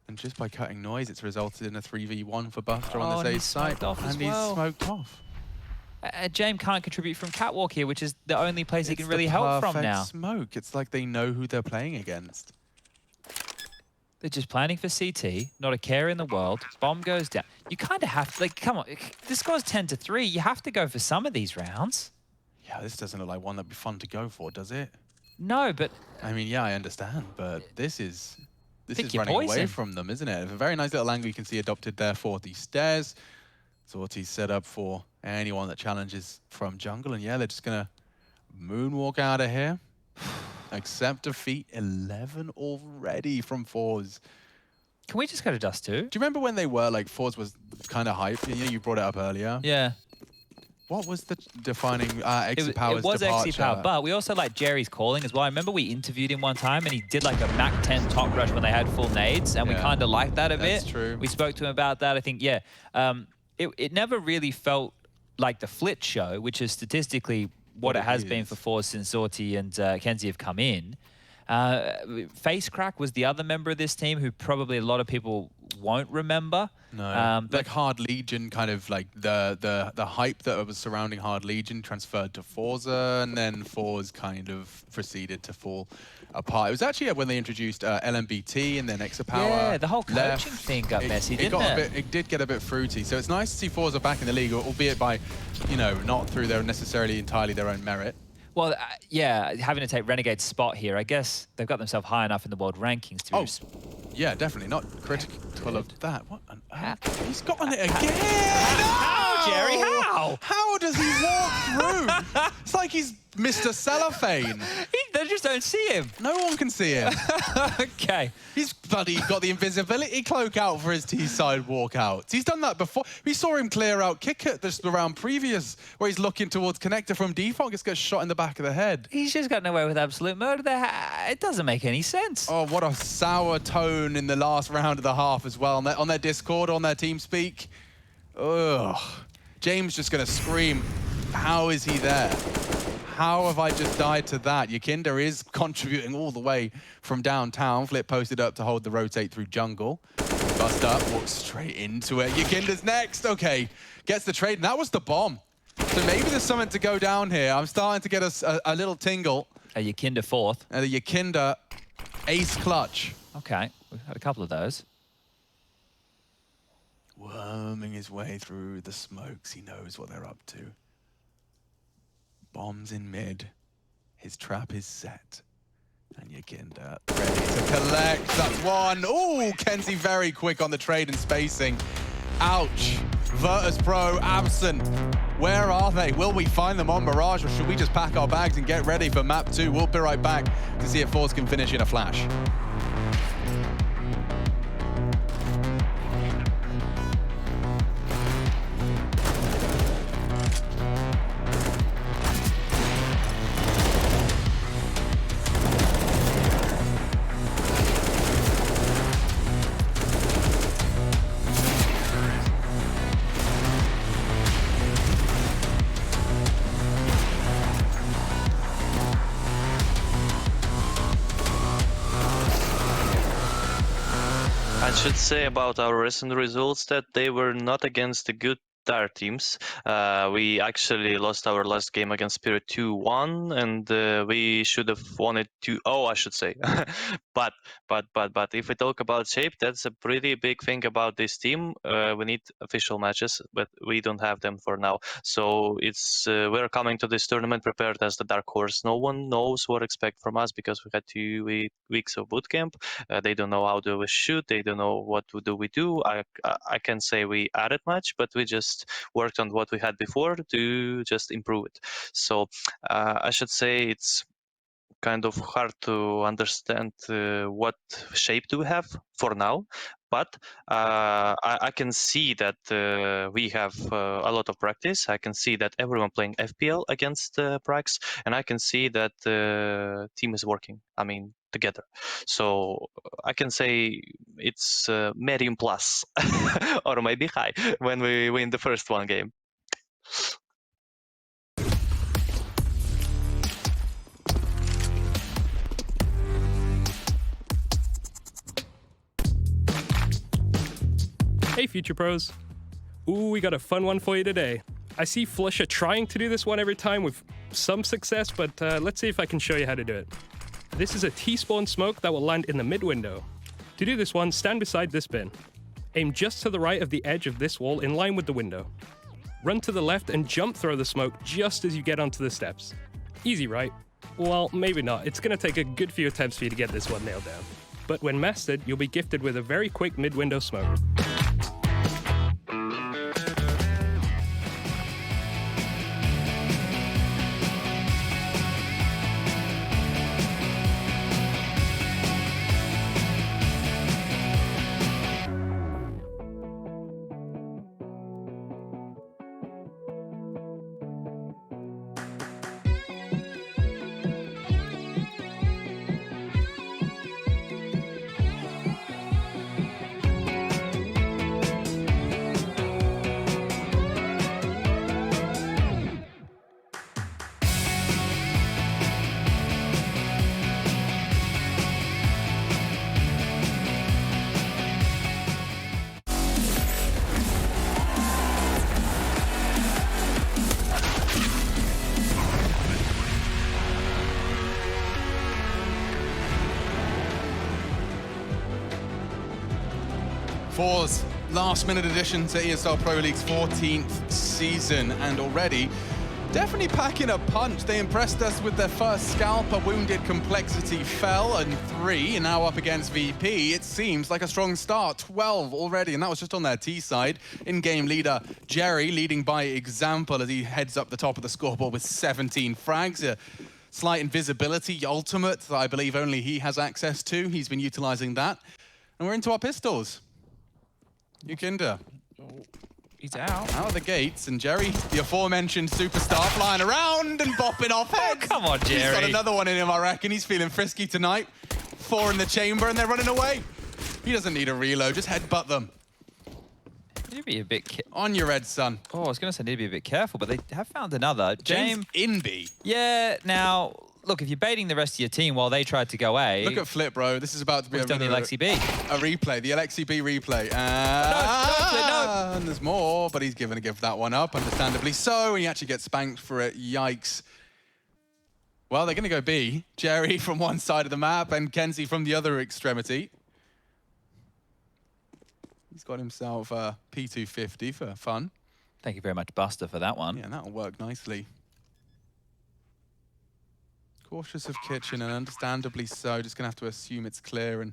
And just by cutting noise, it's resulted in a 3v1 for Buster on this A site. And he's smoked off. James can't contribute from Catwalk here, which is the only place he can really help from now. Smoke. It's like they know who they're playing against. They're just planning for CT, not a care in the world. Bomb goes down. You kind of have to, like, come on. This score's 10-3. You have to go for some of these rounds. Yeah, this doesn't look like one that'd be fun to go for, does it? No, but... I mean, yeah, I understand, but this is running poison. away from them, isn't it? A very nice little angle you can see adopted there for the stairs. Zorti's set up for anyone that challenges from jungle, and yeah, they're just gonna moonwalk out of here. Accept defeat. 11 already from forZe. Can we just go to Dust 2? Do you remember when they were like forZe was kind of hyped? You brought it up earlier. Yeah. What was the defining Exapower's It was departure? Exapower, but we also like Jerry's calling as well. I remember we interviewed him one time and he did like a Mac 10 top rush when they had full nades, and we kind of liked that a bit. That's true. We spoke to him about that. I think, yeah, it never really felt like the Flit show, which is statistically what it has been for forZe since Zorti and kenzie have come in. Facecrack was the other member of this team who probably a lot of people won't remember. No, but like Hard Legion, kind of like the hype that was surrounding Hard Legion transferred to forZe, and then forZe kind of proceeded to fall apart. It was actually when they introduced LMBT and then Exapower. Yeah, the whole coaching thing got messy, didn't it? It did get a bit fruity. So it's nice to see forZe back in the league, albeit by, you know, not through their necessarily entirely their own merit. Well, yeah, having to take Renegade's spot here, I guess they've got themselves high enough in the world rankings to yeah, definitely. Not critical of that. What on earth? He's got on it again! How, Jerry? How? How does he walk through? It's like he's Mr. Cellophane. They just don't see him. No one can see him. Okay. He's bloody got the invisibility cloak out for his T-side walkouts. He's done that before. We saw him clear out kick at this round previous, where he's looking towards connector from default, just gets shot in the back of the head. He's just gotten away with absolute murder there. It doesn't make any sense. Oh, what a sour tone in the last round of the half as well. On their Discord, on their TeamSpeak. Ugh. James just gonna scream, how is he there? How have I just died to that? Yakinda is contributing all the way from downtown. Flip posted up to hold the rotate through jungle. Bust up, walks straight into it. Yakinda's next. Okay, gets the trade, and that was the bomb. So maybe there's something to go down here. I'm starting to get a little tingle. A Yakinda fourth. And the Yakinda ace clutch. Okay, we've had a couple of those. Worming his way through the smokes. He knows what they're up to. Bombs in mid. His trap is set. And Yakinda ready to collect. That's one. Ooh, kenzie very quick on the trade and spacing. Ouch. Virtus.pro absent. Where are they? Will we find them on Mirage, or should we just pack our bags and get ready for map 2? We'll be right back to see if forZe can finish in a flash. I should say about our recent results that they were not against the good dire teams. We actually lost our last game against Spirit 2-1, and we should have won it 2-0, I should say. but if we talk about shape, that's a pretty big thing about this team. We need official matches, but we don't have them for now. So it's we're coming to this tournament prepared as the dark horse. No one knows what to expect from us because we had 2 weeks of boot camp. They don't know how do we shoot. They don't know what do we do. I can say we added much, but we just worked on what we had before to just improve it. So I should say it's kind of hard to understand what shape do we have for now, but I can see that we have a lot of practice. I can see that everyone playing FPL against Prax, and I can see that the team is working, I mean, together. So I can say it's medium plus or maybe high when we win the first one game. Hey Future Pros. Ooh, we got a fun one for you today. I see Flusher trying to do this one every time with some success, but let's see if I can show you how to do it. This is a T-spawn smoke that will land in the mid window. To do this one, stand beside this bin. Aim just to the right of the edge of this wall in line with the window. Run to the left and jump throw the smoke just as you get onto the steps. Easy, right? Well, maybe not. It's gonna take a good few attempts for you to get this one nailed down. But when mastered, you'll be gifted with a very quick mid-window smoke. forZe, last-minute addition to ESL Pro League's 14th season, and already definitely packing a punch. They impressed us with their first scalper. Wounded Complexity fell, and 3, and now up against VP. It seems like a strong start. 12 already, and that was just on their T side. In-game leader Jerry leading by example as he heads up the top of the scoreboard with 17 frags. A slight invisibility ultimate that I believe only he has access to. He's been utilizing that. And we're into our pistols. Yukinda. He's out. Out of the gates, and Jerry, the aforementioned superstar, flying around and bopping off heads. Oh, come on, Jerry. He's got another one in him, I reckon. He's feeling frisky tonight. 4 in the chamber, and they're running away. He doesn't need a reload, just headbutt them. Need to be a bit on your head, son. Oh, I was going to say need to be a bit careful, but they have found another. James in B. Yeah, now, look, if you're baiting the rest of your team while they tried to go A... Look at Flip, bro. This is about to be done the Alexi B. A replay, the Alexi B replay. No. And there's more, but he's going to give that one up, understandably so, and he actually gets spanked for it. Yikes. Well, they're going to go B. Jerry from one side of the map and Kenzie from the other extremity. He's got himself a P250 for fun. Thank you very much, Buster, for that one. Yeah, that'll work nicely. Cautious of kitchen, and understandably so. Just gonna have to assume it's clear and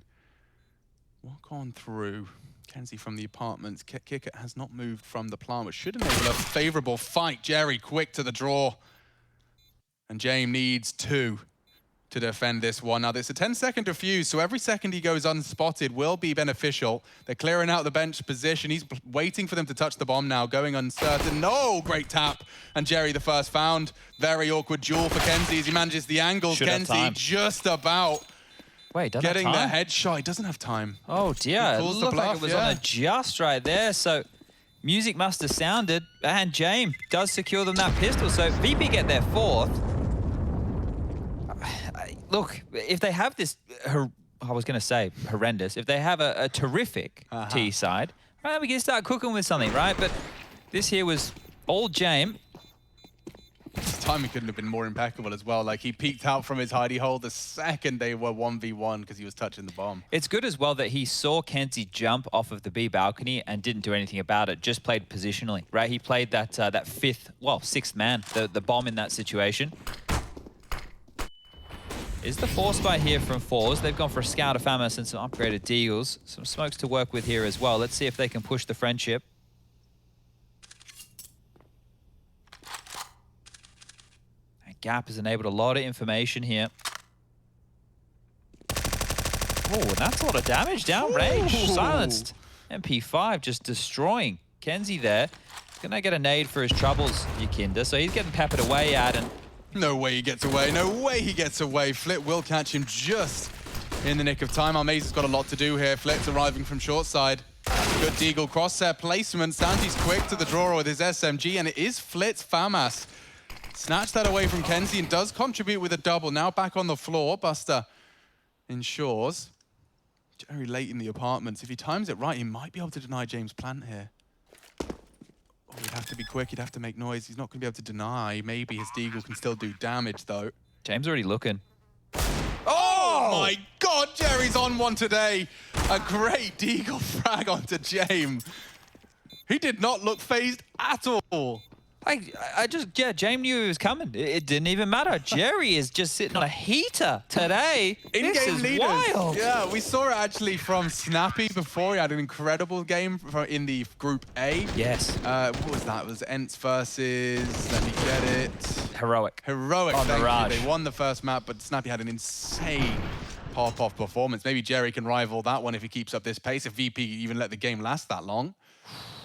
walk on through. Kenzie from the apartments. Kicker has not moved from the plant, which should enable a favorable fight. Jerry quick to the draw. And James needs 2 to defend this one. Now, there's a 10-second defuse, so every second he goes unspotted will be beneficial. They're clearing out the bench position. He's waiting for them to touch the bomb now, going uncertain. No, great tap. And Jerry, the first found. Very awkward duel for Kenzie as he manages the angles. Kenzie just about getting the headshot. He doesn't have time. Oh, dear. It looked like it was on a just right there. So music must have sounded, and James does secure them that pistol. So VP get their 4th. Look, if they have this, I was going to say horrendous, if they have a terrific T side, right, we can start cooking with something, right? But This here was all James. His timing couldn't have been more impeccable as well. Like, he peeked out from his hidey hole the second they were 1v1 because he was touching the bomb. It's good as well that he saw kenzie jump off of the B balcony and didn't do anything about it, just played positionally, right? He played that that sixth man, the bomb in that situation. Is the force fight here from forZe. They've gone for a Scout of Famas and some upgraded Deagles. Some smokes to work with here as well. Let's see if they can push the friendship. Gap has enabled a lot of information here. Oh, and that's a lot of damage downrange. Silenced. MP5 just destroying kenzie there. Gonna get a nade for his troubles, Yakinda. So he's getting peppered away at, and no way he gets away. No way he gets away. Flit will catch him just in the nick of time. Our Maze has got a lot to do here. Flit's arriving from short side. Good Deagle crosshair placement. Sanji's quick to the drawer with his SMG, and it is Flit's FAMAS. Snatch that away from kenzie and does contribute with a double. Now back on the floor. Buster ensures. Jerry late in the apartments. If he times it right, he might be able to deny James' plant here. Oh, he'd have to be quick. He'd have to make noise. He's not going to be able to deny. Maybe his Deagle can still do damage, though. James already looking. Oh my God, Jerry's on one today. A great Deagle frag onto James. He did not look phased at all. James knew he was coming. It didn't even matter. Jerry is just sitting on a heater today. This is wild. Yeah, we saw it actually from Snappy before. He had an incredible game in the Group A. Yes. What was that? It was Ents versus, let me get it. Heroic. Heroic, on Mirage. They won the first map, but Snappy had an insane pop-off performance. Maybe Jerry can rival that one if he keeps up this pace, if VP even let the game last that long.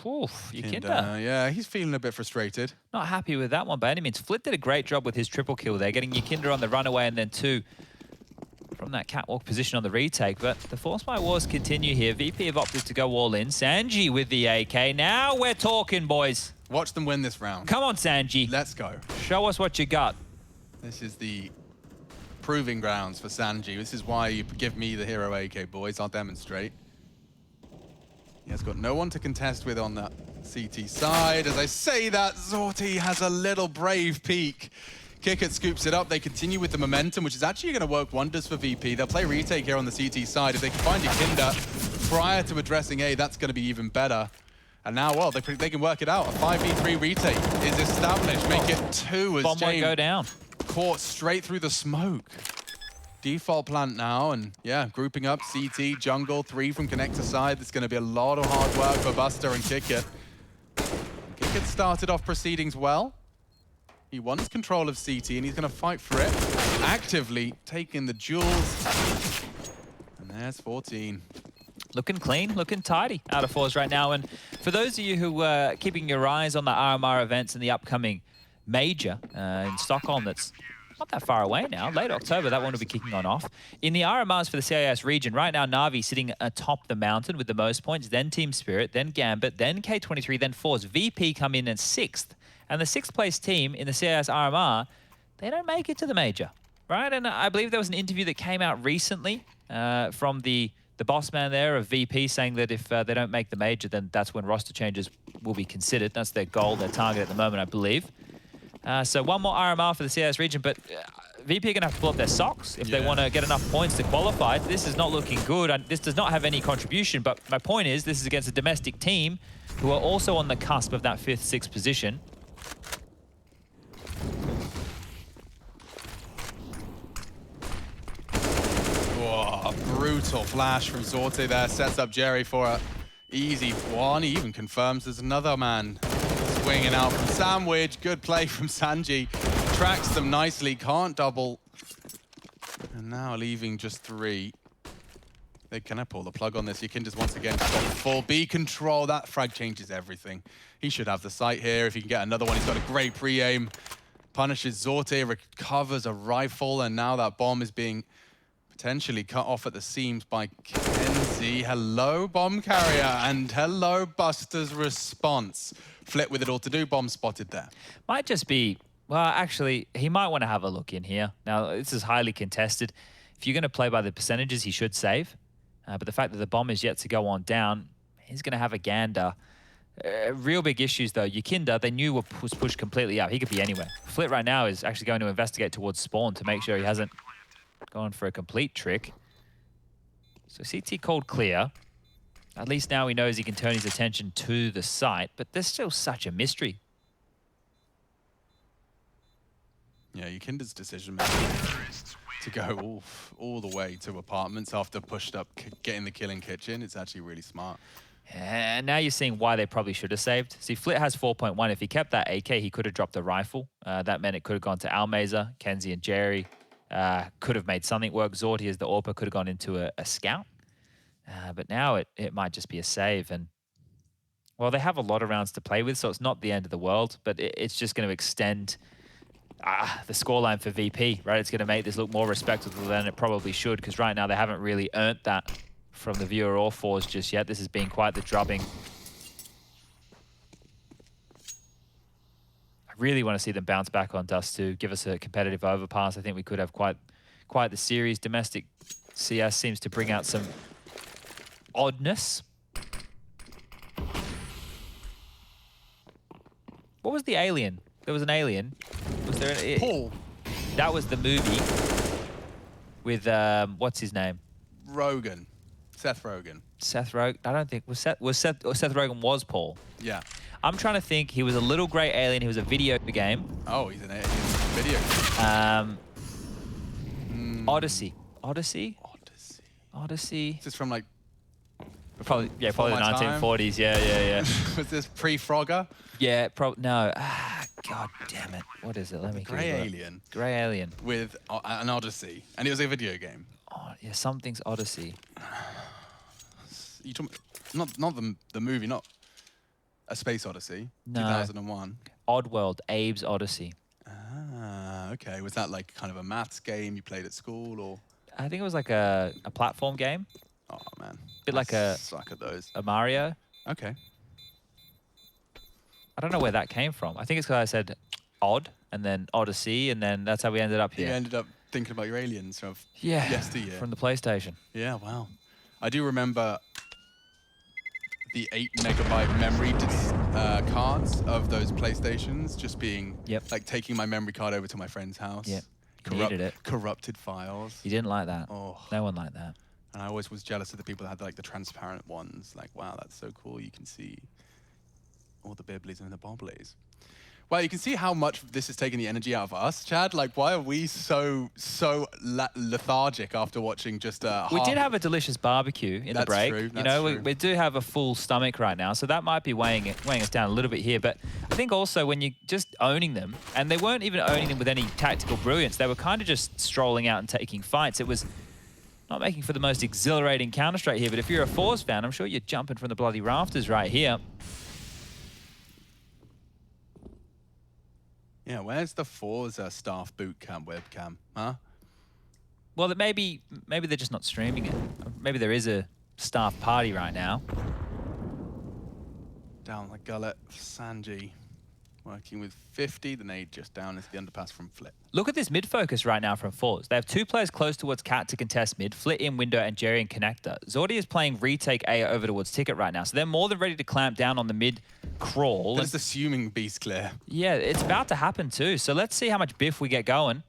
Oof, Yakinda. Yeah, he's feeling a bit frustrated. Not happy with that one by any means. Flit did a great job with his triple kill there, getting Yakinda on the runaway and then 2 from that catwalk position on the retake. But the force fight wars continue here. VP have opted to go all in. Sanji with the AK. Now we're talking, boys. Watch them win this round. Come on, Sanji. Let's go. Show us what you got. This is the proving grounds for Sanji. This is why you give me the hero AK, boys. I'll demonstrate. He has got no one to contest with on that CT side. As I say that, Zorti has a little brave peek. Kickit scoops it up. They continue with the momentum, which is actually going to work wonders for VP. They'll play retake here on the CT side. If they can find Yakinda prior to addressing A, that's going to be even better. And now, well, they can work it out. A 5v3 retake is established. Make it 2 as Bomb won't go down. Caught straight through the smoke. Default plant now, and yeah, grouping up CT, jungle, 3 from connector side. There's going to be a lot of hard work for Buster and Kickit. Kickit started off proceedings well. He wants control of CT, and he's going to fight for it. Actively taking the jewels. And there's 14. Looking clean, looking tidy out of forZe right now. And for those of you who are keeping your eyes on the RMR events in the upcoming major in Stockholm, that's not that far away now. Late October, that one will be kicking on off. In the RMRs for the CIS region, right now, Na'Vi sitting atop the mountain with the most points, then Team Spirit, then Gambit, then K23, then forZe. VP come in at 6th. And the 6th place team in the CIS RMR, they don't make it to the major, right? And I believe there was an interview that came out recently from the boss man there of VP saying that if they don't make the major, then that's when roster changes will be considered. That's their goal, their target at the moment, I believe. So one more RMR for the CIS region, but VP are going to have to pull up their socks if they want to get enough points to qualify. This is not looking good. And this does not have any contribution, but my point is this is against a domestic team who are also on the cusp of that 5th, 6th position. Whoa, a brutal flash from Zorte there. Sets up Jerry for a easy one. He even confirms there's another man swinging out from Sandwich. Good play from Sanji. Tracks them nicely. Can't double. And now leaving just 3. They cannot pull the plug on this. Yakinda's once again got full B control. That frag changes everything. He should have the sight here. If he can get another one, he's got a great pre-aim. Punishes Zorte, recovers a rifle, and now that bomb is being potentially cut off at the seams by kenzie. Hello, bomb carrier, and hello, Buster's response. Flit with it all to do, bomb spotted there. Might just be, well, actually, he might want to have a look in here. Now, this is highly contested. If you're going to play by the percentages, he should save. But the fact that the bomb is yet to go on down, he's going to have a gander. Real big issues, though. Yakinda, they knew was pushed completely out. He could be anywhere. Flit right now is actually going to investigate towards spawn to make sure he hasn't gone for a complete trick. So CT called clear. At least now he knows he can turn his attention to the site, but there's still such a mystery. Yeah, Yakinda's decision making to go all the way to apartments after pushed up, getting the killing kitchen, it's actually really smart. And now you're seeing why they probably should have saved. See, Flit has 4.1. If he kept that AK, he could have dropped the rifle. That meant it could have gone to Almazer, Kenzie and Jerry. Could have made something work. Zorti as the AWPer could have gone into a scout. But now it might just be a save. And, well, they have a lot of rounds to play with, so it's not the end of the world. But it's just going to extend the scoreline for VP, right? It's going to make this look more respectable than it probably should, because right now they haven't really earned that from the viewer or forZe just yet. This has been quite the drubbing. I really want to see them bounce back on Dust to give us a competitive overpass. I think we could have quite the series. Domestic CS seems to bring out some oddness. What was the alien? There was an alien. Was there an... Paul. That was the movie with, what's his name? Rogan. Seth Rogen. Seth Rogen. I don't think Seth Rogen was Paul. Yeah. I'm trying to think. He was a little grey alien. He was a video game. Oh, he's an alien video. Odyssey. Is this from like Probably the before my time? 1940s. Yeah. Was this pre-Frogger? Yeah, no. God damn it. What is it? Let me Grey Google it. alien Grey alien. with an Odyssey, and it was a video game. Oh, yeah, something's Odyssey. You talking, not the movie, not A Space Odyssey, No. 2001. Oddworld, Abe's Odyssey. Ah, okay. Was that like kind of a maths game you played at school, or? I think it was like a platform game. Oh man, Bit like I suck at those. a Mario. Okay. I don't know where that came from. I think it's because I said odd and then Odyssey, and then that's how we ended up here. You ended up thinking about your aliens from Yeah, yesteryear. from the PlayStation. Yeah, wow. I do remember the 8 megabyte memory cards of those PlayStations just being like taking my memory card over to my friend's house. Yep. Needed it. Corrupted files. You didn't like that. Oh. No one liked that. And I always was jealous of the people that had like the transparent ones. Like, wow, that's so cool. You can see all the bibblies and the bobblies. Well, you can see how much this is taking the energy out of us, Chad. Like, why are we so lethargic after watching just We did have a delicious barbecue in the break. True, you know, we do have a full stomach right now, so that might be weighing us down a little bit here. But I think also when you're just owning them, and they weren't even owning them with any tactical brilliance, they were kind of just strolling out and taking fights. It was not making for the most exhilarating Counter-Strike here, but if you're a forZe fan, I'm sure you're jumping from the bloody rafters right here. Yeah, where's the forZe staff boot camp webcam, huh? Well, maybe they're just not streaming it. Maybe there is a staff party right now. Down the gullet, Sanji working with 50. The nade just down is the underpass from Flit. Look at this mid focus right now from forZe. They have 2 players close towards Cat to contest mid, Flit in window and Jerry in connector. Zorti is playing retake A over towards Ticket right now, so they're more than ready to clamp down on the mid crawl. They're just assuming B's clear. Yeah, it's about to happen too. So let's see how much biff we get going.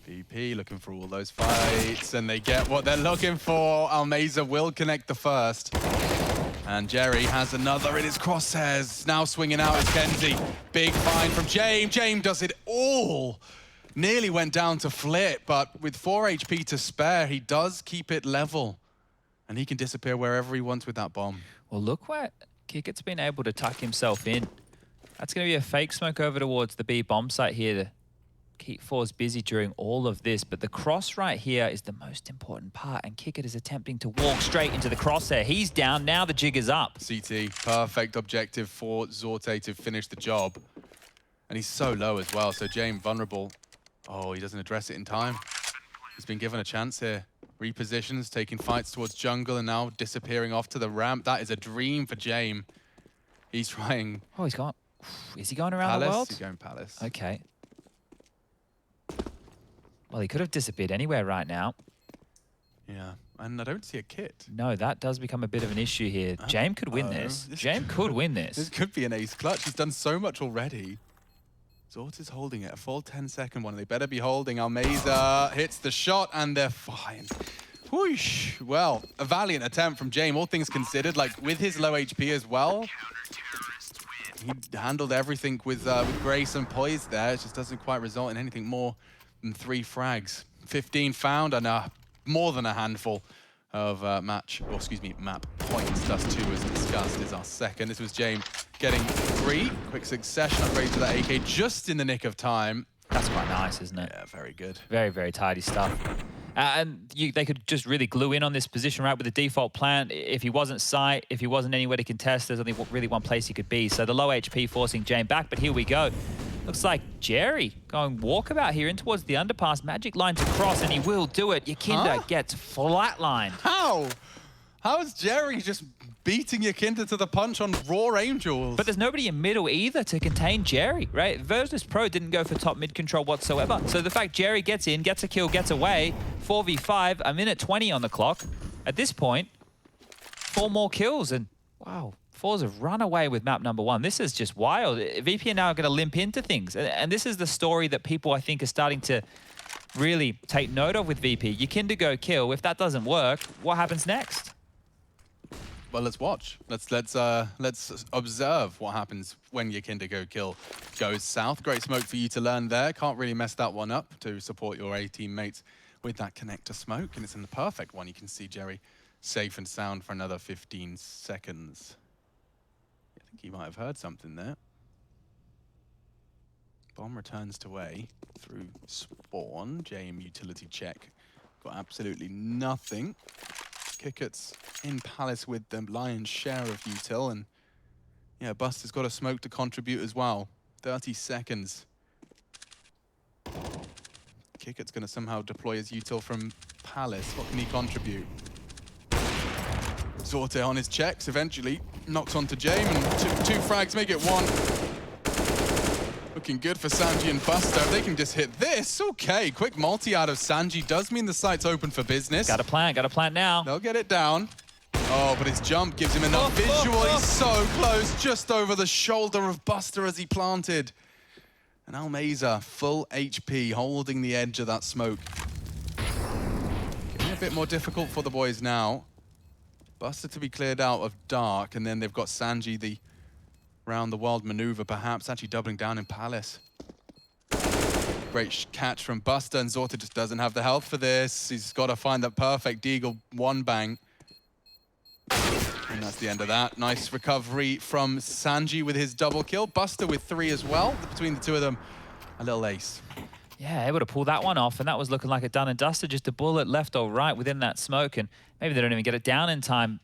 VP looking for all those fights, and they get what they're looking for. Almazer will connect the first. And Jerry has another in his crosshairs. Now swinging out is Kenzie. Big find from James. James does it all. Nearly went down to Flit, but with 4 HP to spare, he does keep it level. And he can disappear wherever he wants with that bomb. Well, look where Kickett's been able to tuck himself in. That's going to be a fake smoke over towards the B bomb site here to keep forZe busy during all of this. But the cross right here is the most important part, and Kickett is attempting to walk straight into the crosshair. He's down. Now the jig is up. CT, perfect objective for Zorte to finish the job. And he's so low as well, so James vulnerable. Oh, he doesn't address it in time. He's been given a chance here. Repositions, taking fights towards jungle, and now disappearing off to the ramp. That is a dream for James. He's trying... Oh, he's gone. Is he going around Palace? the world? He's going Palace. Okay. Well, he could have disappeared anywhere right now. Yeah. And I don't see a kit. No, that does become a bit of an issue here. James could win this. James could win this. This could be an ace clutch. He's done so much already. Zort is holding it, a full 10-second one. They better be holding. Almeza hits the shot, and they're fine. Whoosh. Well, a valiant attempt from James, all things considered. Like, with his low HP as well, he handled everything with grace and poise there. It just doesn't quite result in anything more than 3 frags. 15 found, and more than a handful of map points. Dust 2, as discussed, is our second. This was James getting 3. Quick succession upgrade to that AK just in the nick of time. That's quite nice, isn't it? Yeah, very good. Very, very tidy stuff. And they could just really glue in on this position, right, with the default plan. If he wasn't sight, if he wasn't anywhere to contest, there's only really one place he could be. So the low HP forcing James back, but here we go. Looks like Jerry going walkabout here in towards the underpass. Magic line to cross, and he will do it. Yakinda gets flatlined. How? How is Jerry just beating Yakinda to the punch on raw angels? But there's nobody in middle either to contain Jerry, right? Virtus.pro didn't go for top mid control whatsoever. So the fact Jerry gets in, gets a kill, gets away, 4v5, a minute 20 on the clock. At this point, 4 more kills, and wow, forZe have run away with map number 1. This is just wild. VP are now going to limp into things. And this is the story that people, I think, are starting to really take note of with VP. Yakinda go kill. If that doesn't work, what happens next? Well, let's watch. Let's observe what happens when Yakinda go kill goes south. Great smoke for you to learn there. Can't really mess that one up to support your A teammates with that connector smoke, and it's in the perfect one. You can see Jerry safe and sound for another 15 seconds. I think he might have heard something there. Bomb returns to A through spawn. JM utility check. Got absolutely nothing. Kickett's in Palace with the lion's share of util, and yeah, Buster's got a smoke to contribute as well. 30 seconds. Kickett's going to somehow deploy his util from Palace. What can he contribute? Zorte on his checks, eventually knocks onto James, and two frags make it 1. Looking good for Sanji and Buster. If they can just hit this, okay. Quick multi out of Sanji does mean the site's open for business. Got a plan now. They'll get it down. Oh, but his jump gives him enough visual. He's so close, just over the shoulder of Buster as he planted. And Almeza, full HP, holding the edge of that smoke. Getting a bit more difficult for the boys now. Buster to be cleared out of dark, and then they've got Sanji, the round the world maneuver, perhaps actually doubling down in Palace. Great catch from Buster, and Zorta just doesn't have the health for this. He's got to find that perfect deagle one bang. And that's the end of that. Nice recovery from Sanji with his double kill. Buster with 3 as well. Between the two of them, a little ace. Yeah, able to pull that one off, and that was looking like a done and dusted. Just a bullet left or right within that smoke, and maybe they don't even get it down in time.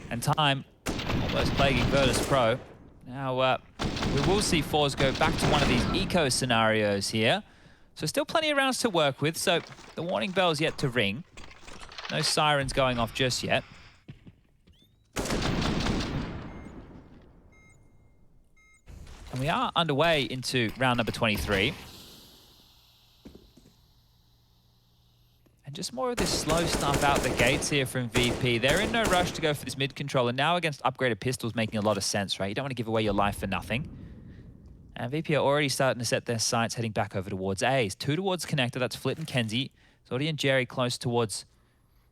And time almost plaguing Virtus.pro. Now, we will see forZe go back to one of these eco scenarios here. So still plenty of rounds to work with, so the warning bell's yet to ring. No sirens going off just yet. And we are underway into round number 23. And just more of this slow stuff out the gates here from VP. They're in no rush to go for this mid control, and now against upgraded pistols making a lot of sense, right? You don't want to give away your life for nothing. And VP are already starting to set their sights heading back over towards A's. 2 towards connector, that's Flit and Kenzie. Zordy and Jerry close towards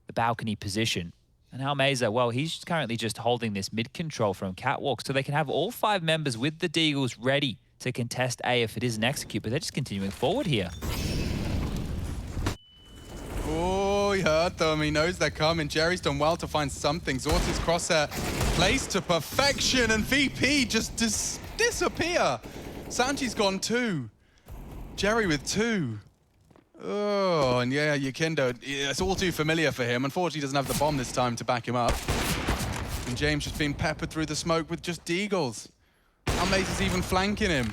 the balcony position. And Almeza, well, he's currently just holding this mid control from Catwalk, so they can have all 5 members with the Deagles ready to contest A if it is an execute, but they're just continuing forward here. Oh, he heard them. He knows they're coming. Jerry's done well to find something. Zorta's crosshair placed to perfection, and VP just disappear. Sanji's gone 2. Jerry with 2. Oh, and yeah, Yakinda, it's all too familiar for him. Unfortunately, he doesn't have the bomb this time to back him up. And James just being peppered through the smoke with just deagles. Almeza's even flanking him.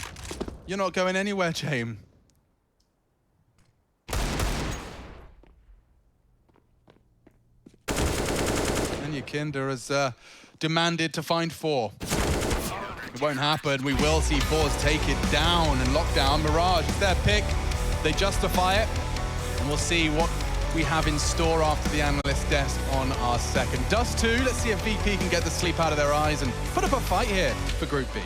You're not going anywhere, James. And Yakinda has demanded to find 4. It won't happen. We will see forZe take it down and lock down. Mirage is their pick. They justify it, and we'll see what we have in store after the analyst desk on our second. Dust 2, let's see if VP can get the sleep out of their eyes and put up a fight here for Group B.